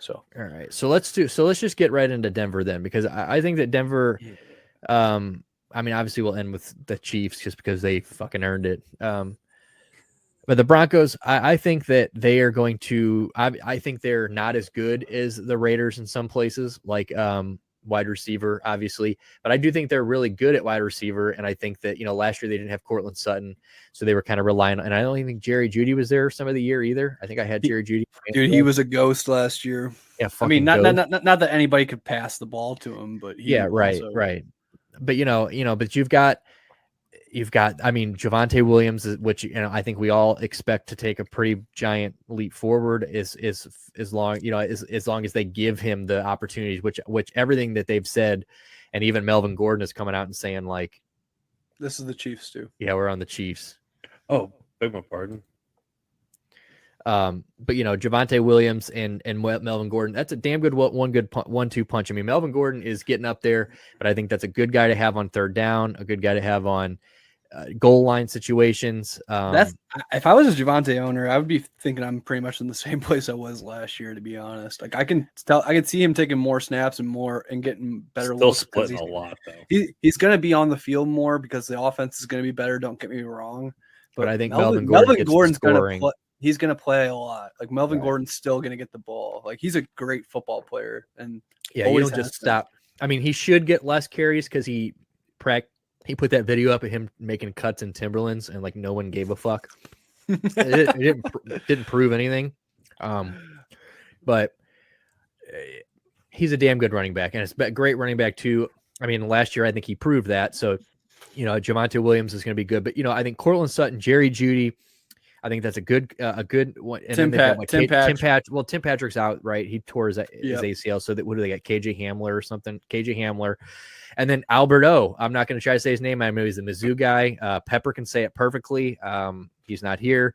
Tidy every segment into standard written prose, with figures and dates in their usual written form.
So all right, so let's just get right into Denver then, because I think that Denver, I mean, obviously we'll end with the Chiefs just because they fucking earned it. But the Broncos, I think that they are going to. I think they're not as good as the Raiders in some places, like wide receiver, obviously. But I do think they're really good at wide receiver, and I think that last year they didn't have Cortland Sutton, so they were kind of relying on. And I don't even think Jerry Jeudy was there some of the year either. I think I had Jerry Jeudy. Dude, he was a ghost last year. Yeah, I mean, not that anybody could pass the ball to him, but right. But but you've got. I mean, Javonte Williams, which I think we all expect to take a pretty giant leap forward, is as long as they give him the opportunities, which everything that they've said, and even Melvin Gordon is coming out and saying like, this is the Chiefs too. Yeah, we're on the Chiefs. Oh, beg my pardon. But Javonte Williams and Melvin Gordon, that's a damn good 1-2 punch. I mean, Melvin Gordon is getting up there, but I think that's a good guy to have on third down, a good guy to have on goal line situations. If I was a Javonte owner, I would be thinking I'm pretty much in the same place I was last year, to be honest. Like I can see him taking more snaps and getting better Still looks. Splitting a lot though. He's going to be on the field more because the offense is going to be better. Don't get me wrong, but I think Melvin Gordon's going to play. He's going to play a lot. Like Melvin Gordon's still going to get the ball. Like he's a great football player, and you don't just stop. I mean, he should get less carries because he put that video up of him making cuts in Timberlands, and like no one gave a fuck. it didn't prove anything. But he's a damn good running back, and it's a great running back too. I mean, last year I think he proved that. So Javonte Williams is going to be good, but I think Cortland Sutton, Jerry Jeudy. I think that's a good one. And Tim Patrick. Well, Tim Patrick's out, right? He tore his ACL. So what do they got? KJ Hamler or something? KJ Hamler. And then Albert O. I'm not going to try to say his name. I know he's the Mizzou guy. Pepper can say it perfectly. He's not here.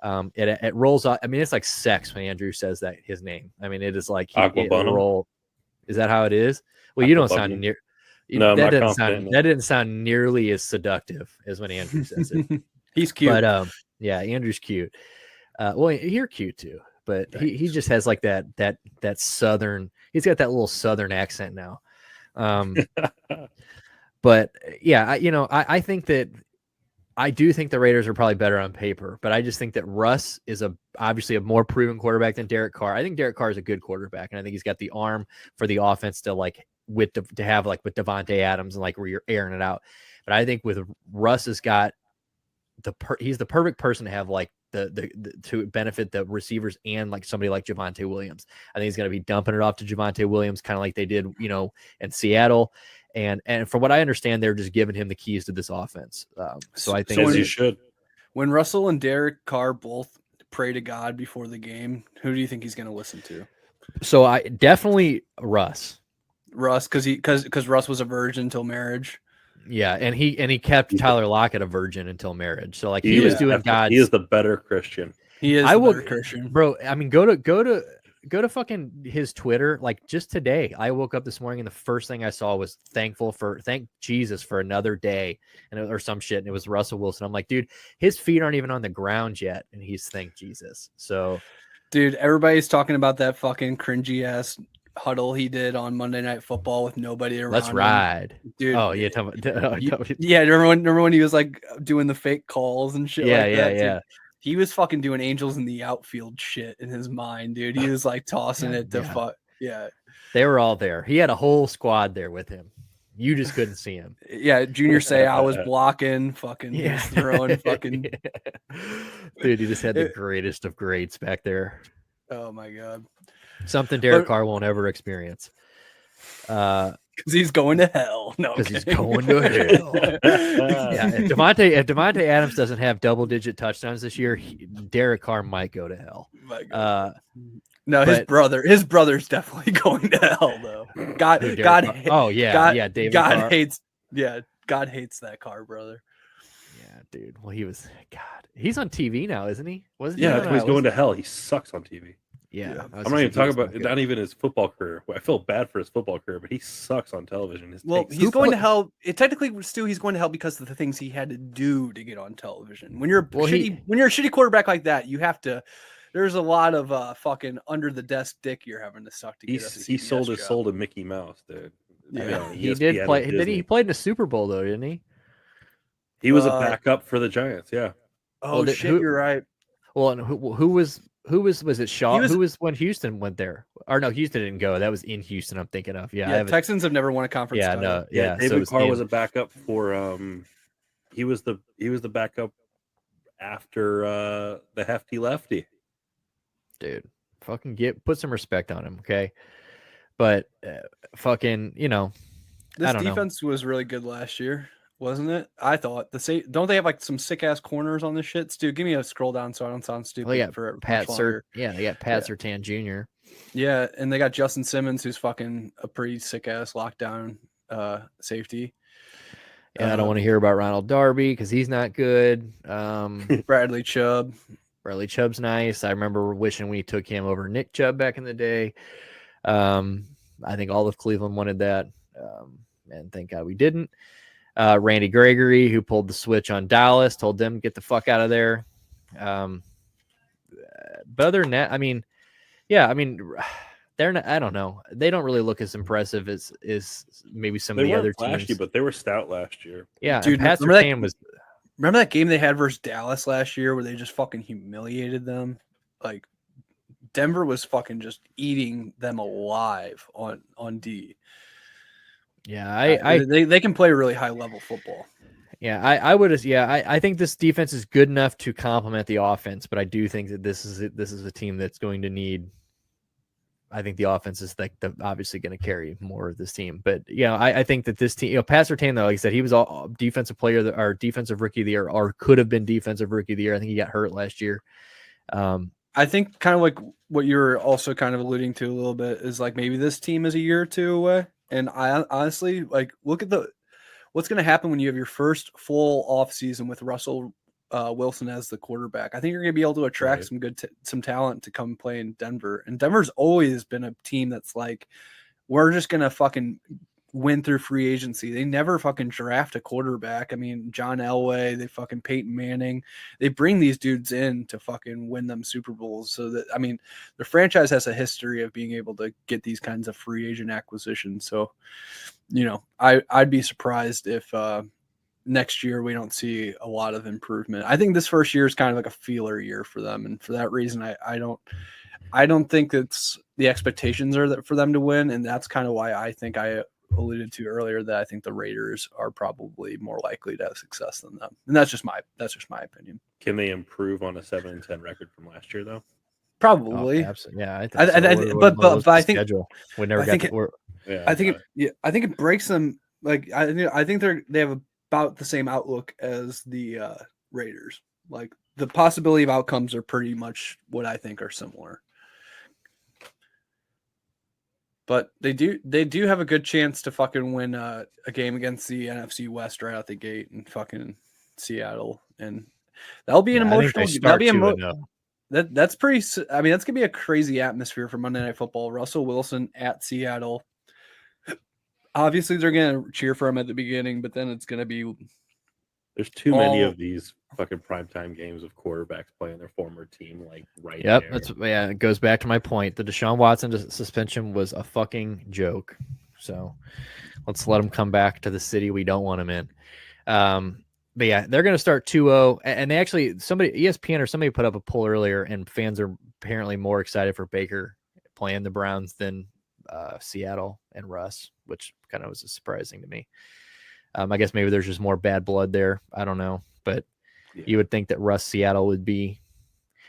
It rolls off. I mean, it's like sex when Andrew says that his name. I mean, it is like roll. Is that how it is? Well, you don't sound near. No, that didn't sound nearly as seductive as when Andrew says it. He's cute. But yeah, Andrew's cute. Well, you're cute too, but he just has like that southern. He's got that little southern accent now. But yeah, I think that I do think the Raiders are probably better on paper, but I just think that Russ is obviously a more proven quarterback than Derek Carr. I think Derek Carr is a good quarterback, and I think he's got the arm for the offense to have like with Devontae Adams and like where you're airing it out. But I think with Russ has got he's the perfect person to have like to benefit the receivers and like somebody like Javonte Williams. I think he's going to be dumping it off to Javonte Williams, kind of like they did, in Seattle. And from what I understand, they're just giving him the keys to this offense. So I think as you should. When Russell and Derek Carr both pray to God before the game, who do you think he's going to listen to? So I definitely Russ, because Russ was a virgin until marriage. Yeah, and he kept Tyler Lockett a virgin until marriage. So like he was doing God's. He is the better Christian. He is better Christian, bro. I mean, go to fucking his Twitter. Like just today, I woke up this morning and the first thing I saw was thank Jesus for another day, or some shit. And it was Russell Wilson. I'm like, dude, his feet aren't even on the ground yet, and he's thank Jesus. So, dude, everybody's talking about that fucking cringy ass huddle he did on Monday Night Football with nobody around. Let's ride, dude. Oh yeah, remember when he was like doing the fake calls and shit. Yeah. He was fucking doing angels in the outfield shit in his mind, dude. He was like tossing it to fuck. Yeah, they were all there. He had a whole squad there with him. You just couldn't see him. Yeah, Junior say I was blocking, fucking throwing, fucking. Dude, he just had the greatest of grades back there. Oh my god. Something Derek Carr won't ever experience. Because he's going to hell. No, because he's going to hell. Yeah, if Devontae Adams doesn't have double-digit touchdowns this year, Derek Carr might go to hell. His brother's definitely going to hell though. God hates that Carr brother. Yeah, dude. Well, he's on TV now, isn't he? He's going to hell. He sucks on TV. Yeah, I'm not even talking about not even his football career. I feel bad for his football career, but he sucks on television. He's going to hell. Technically, Stu, he's going to hell because of the things he had to do to get on television. When you're a shitty quarterback like that, you have to there's a lot of fucking under the desk dick you're having to suck to get a He sold CBS his job. soul to Mickey Mouse, dude. Yeah. I mean, on he did ESPN play. and Disney. He played in a Super Bowl though, didn't he? He was a backup for the Giants. Yeah. Oh Well, shit, you're right. Well, and who was it Shaw? was- Who was when Houston went there? Or no, Houston didn't go. That was in Houston. I'm thinking of. Yeah, I Yeah, have Texans have never won a conference yeah, title. no, yeah. David so it's Carr him. was a backup for he was the backup after the hefty lefty. Dude. Fucking put some respect on him, okay? But fucking, This I don't know. defense was really good last year, wasn't it? I thought don't they have like some sick ass corners on the shits, dude? Give me a scroll down so I don't sound stupid. Well, yeah, for Pat much longer. they got Pat Surtain Jr. Yeah, and they got Justin Simmons, who's fucking a pretty sick ass lockdown safety. Yeah, I don't want to hear about Ronald Darby because he's not good. Bradley Chubb. Bradley Chubb's nice. I remember wishing we took him over Nick Chubb back in the day. I think all of Cleveland wanted that, and thank God we didn't. Randy Gregory, who pulled the switch on Dallas, told them get the fuck out of there. But other than that, I mean, they're not. I don't know. They don't really look as impressive as maybe some of the other flashy, teams. but they were stout last year. Yeah, Dude, Pat remember Surtain was. Remember that game they had versus Dallas last year where they just fucking humiliated them? Like Denver was fucking just eating them alive on D. Yeah, they can play really high level football. Yeah, I think this defense is good enough to complement the offense, but I do think that this is a team that's going to need. I think the offense is obviously going to carry more of this team, but I think that this team, Pat Surtain, though, like I said, he was all defensive player or defensive rookie of the year, or could have been defensive rookie of the year. I think he got hurt last year. I think kind of like what you were also kind of alluding to a little bit is like maybe this team is a year or two away. And I honestly look at what's going to happen when you have your first full off season with Russell Wilson as the quarterback. I think you're going to be able to attract some talent to come play in Denver. And Denver's always been a team that's like, we're just going to fucking win through free agency. They never fucking draft a quarterback. I mean, John Elway, they fucking Peyton Manning. They bring these dudes in to fucking win them Super Bowls. So that, I mean, the franchise has a history of being able to get these kinds of free agent acquisitions. So, I'd be surprised if next year we don't see a lot of improvement. I think this first year is kind of like a feeler year for them, and for that reason, I don't think it's the expectations are for them to win, and that's kind of why I think I alluded to earlier that I think the Raiders are probably more likely to have success than them, and that's just my opinion. Can they improve on a 7-10 record from last year, though? Probably, absolutely. Yeah, I think but I think schedule. We never got to. I think it breaks them. Like I think they have about the same outlook as the Raiders. Like the possibility of outcomes are pretty much what I think are similar. But they do have a good chance to fucking win a game against the NFC West right out the gate in fucking Seattle, and that'll be an emotional. That's pretty. I mean, that's gonna be a crazy atmosphere for Monday Night Football. Russell Wilson at Seattle. Obviously, they're gonna cheer for him at the beginning, but then it's gonna be. There's too many of these fucking primetime games of quarterbacks playing their former team, like right there. Yep, it goes back to my point. The Deshaun Watson suspension was a fucking joke. So let's let him come back to the city we don't want him in. But yeah, they're going to start 2-0. And they actually, ESPN or somebody put up a poll earlier, and fans are apparently more excited for Baker playing the Browns than Seattle and Russ, which kind of was surprising to me. I guess maybe there's just more bad blood there. I don't know. But you would think that Russ Seattle would be.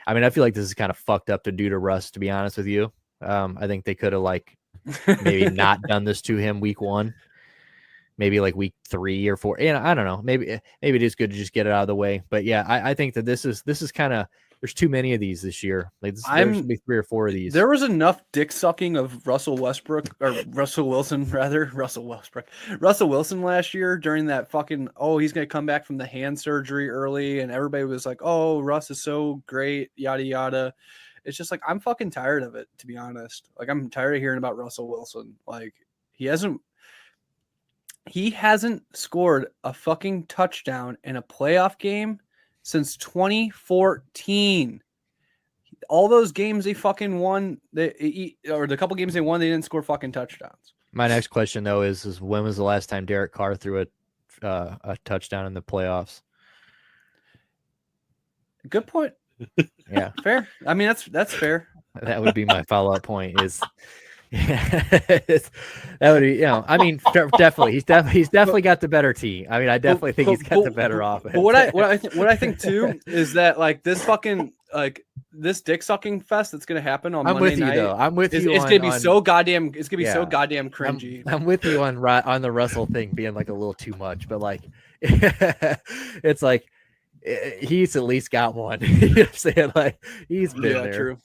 I mean, I feel like this is kind of fucked up to do to Russ, to be honest with you. I think they could have maybe not done this to him week 1, maybe like week 3 or 4. And I don't know. Maybe it is good to just get it out of the way. But yeah, I think that this is kind of. There's too many of these this year. There should be 3 or 4 of these. There was enough dick sucking of Russell Wilson last year during that fucking, he's going to come back from the hand surgery early. And everybody was like, oh, Russ is so great, yada, yada. It's just like, I'm fucking tired of it, to be honest. Like, I'm tired of hearing about Russell Wilson. Like, he hasn't scored a fucking touchdown in a playoff game since 2014. all those games they fucking won, or the couple games they won, they didn't score fucking touchdowns. My next question though is when was the last time Derek Carr threw a touchdown in the playoffs? Good point. Yeah, Fair. I mean, that's fair. that would be my follow-up point. Is that would be, I mean, definitely he's definitely got the better team. I mean, I definitely think he's got the better offense. But what I think too is that like this fucking like this dick sucking fest that's gonna happen on Monday night. I'm with you. It's gonna be so goddamn. It's gonna be so goddamn cringy. I'm with you on the Russell thing being like a little too much, but like it's like he's at least got one. You know what I'm saying? Like he's been there.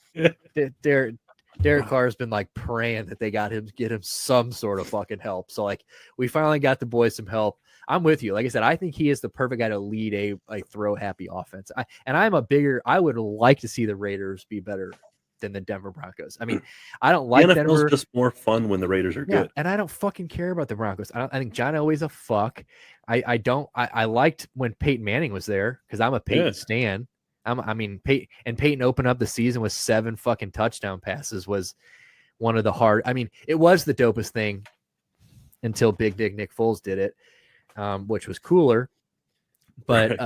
True. Derek Carr's been like praying that they get him some sort of fucking help. So like we finally got the boys some help. I'm with you. Like I said, I think he is the perfect guy to lead a throw happy offense. I would like to see the Raiders be better than the Denver Broncos. I mean, I don't like Denver. It's just more fun when the Raiders are good. And I don't fucking care about the Broncos. I think John Elway's a fuck. I liked when Peyton Manning was there because I'm a Peyton stan. Peyton opened up the season with 7 fucking touchdown passes was one of the hard. I mean, it was the dopest thing until Big Dick Nick Foles did it, which was cooler. But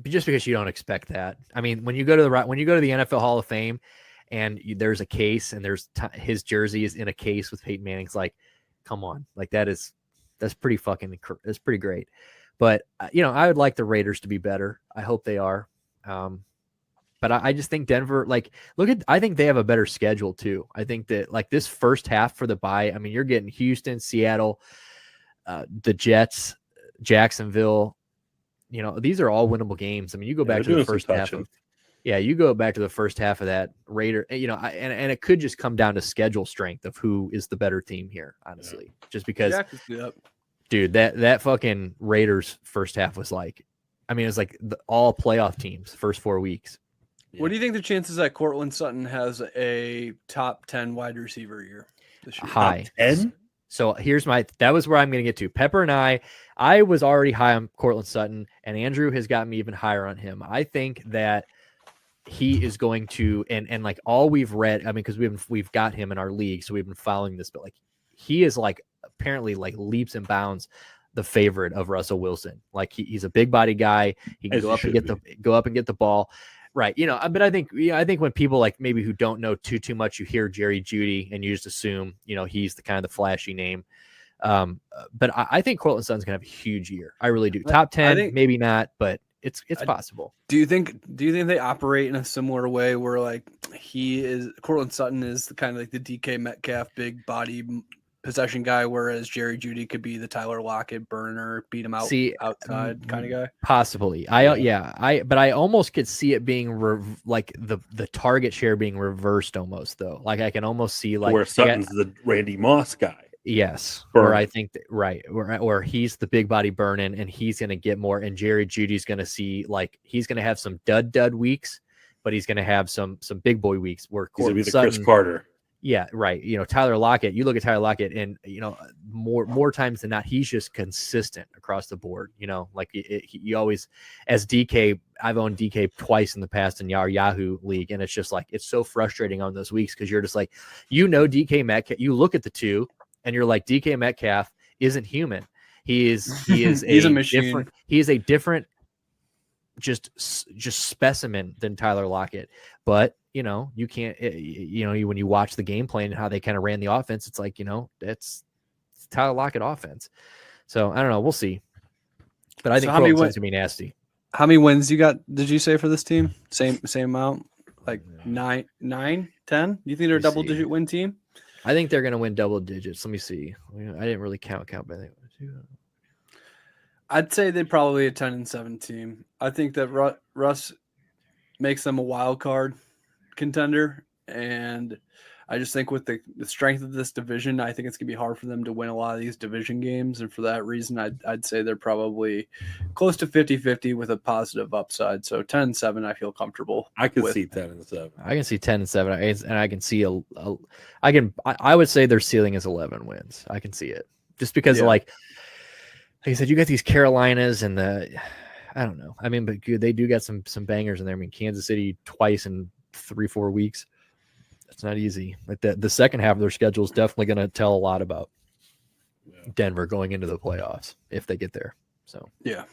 just because you don't expect that. I mean, when you go to the NFL Hall of Fame and there's a case and his jersey is in a case with Peyton Manning's, like, come on, like that's pretty great. But I would like the Raiders to be better. I hope they are. But I just think Denver, I think they have a better schedule too. I think that like this first half for the bye, I mean, you're getting Houston, Seattle, the Jets, Jacksonville, these are all winnable games. I mean, you go back to the first half of, you go back to the first half of that Raider, and it could just come down to schedule strength of who is the better team here, honestly, just because, dude, that fucking Raiders first half was like, I mean, it's like all playoff teams first 4 weeks. What do you think the chances that Cortland Sutton has a top 10 wide receiver year this year? High. Top 10? So that was where I'm going to get to. Pepper and I was already high on Cortland Sutton, and Andrew has got me even higher on him. I think that he is going to, and like all we've read, I mean, because we've got him in our league, so we've been following this, but like he is like apparently like leaps and bounds the favorite of Russell Wilson. Like he's a big body guy. He can go up and get the ball. Right. But I think when people like maybe who don't know too much, you hear Jerry Jeudy and you just assume, he's the kind of the flashy name. But I think Cortland Sutton's gonna have a huge year. I really do. Top 10, maybe not, but it's possible. Do you think they operate in a similar way where like Cortland Sutton is the kind of like the DK Metcalf big body possession guy, whereas Jerry Jeudy could be the Tyler Lockett burner, beat him outside kind of guy? Possibly. But I almost could see it being like the target share being reversed almost though. Like I can almost see like where Sutton's the Randy Moss guy. Yes. Burn. Or I think where he's the big body burning and he's going to get more, and Jerry Judy's going to see like he's going to have some dud weeks, but he's going to have some big boy weeks where he's going to be the Chris Carter. Yeah, right. Tyler Lockett, you look at Tyler Lockett and, more times than not, he's just consistent across the board. Like you always, as DK, I've owned DK twice in the past in our Yahoo league. And it's just like, it's so frustrating on those weeks because you're just like, DK Metcalf, you look at the two and you're like, DK Metcalf isn't human. He is he's a machine. He is a different just specimen than Tyler Lockett. But, you can't, when you watch the game plan and how they kind of ran the offense, it's like, it's Tyler Lockett offense. So I don't know. We'll see. But I think Cortland's going to be nasty. How many wins you got, did you say, for this team? Same amount? Like 9, 10? Do you think they're a double-digit win team? I think they're going to win double digits. Let me see. I didn't really count, but I think I'd say they're probably a 10-7 team. I think that Russ makes them a wild card contender, and I just think with the strength of this division, I think it's gonna be hard for them to win a lot of these division games, and for that reason, I'd say they're probably close to 50-50 with a positive upside. So 10-7, I feel comfortable. I can see 10-7. I can see 10-7, and I can see I would say their ceiling is 11 wins. I can see it just because like I said, you got these Carolinas and I don't know. I mean, but they do got some bangers in there. I mean, Kansas City twice in 3-4 weeks. That's not easy. Like the second half of their schedule is definitely going to tell a lot about Denver going into the playoffs if they get there. So Yeah.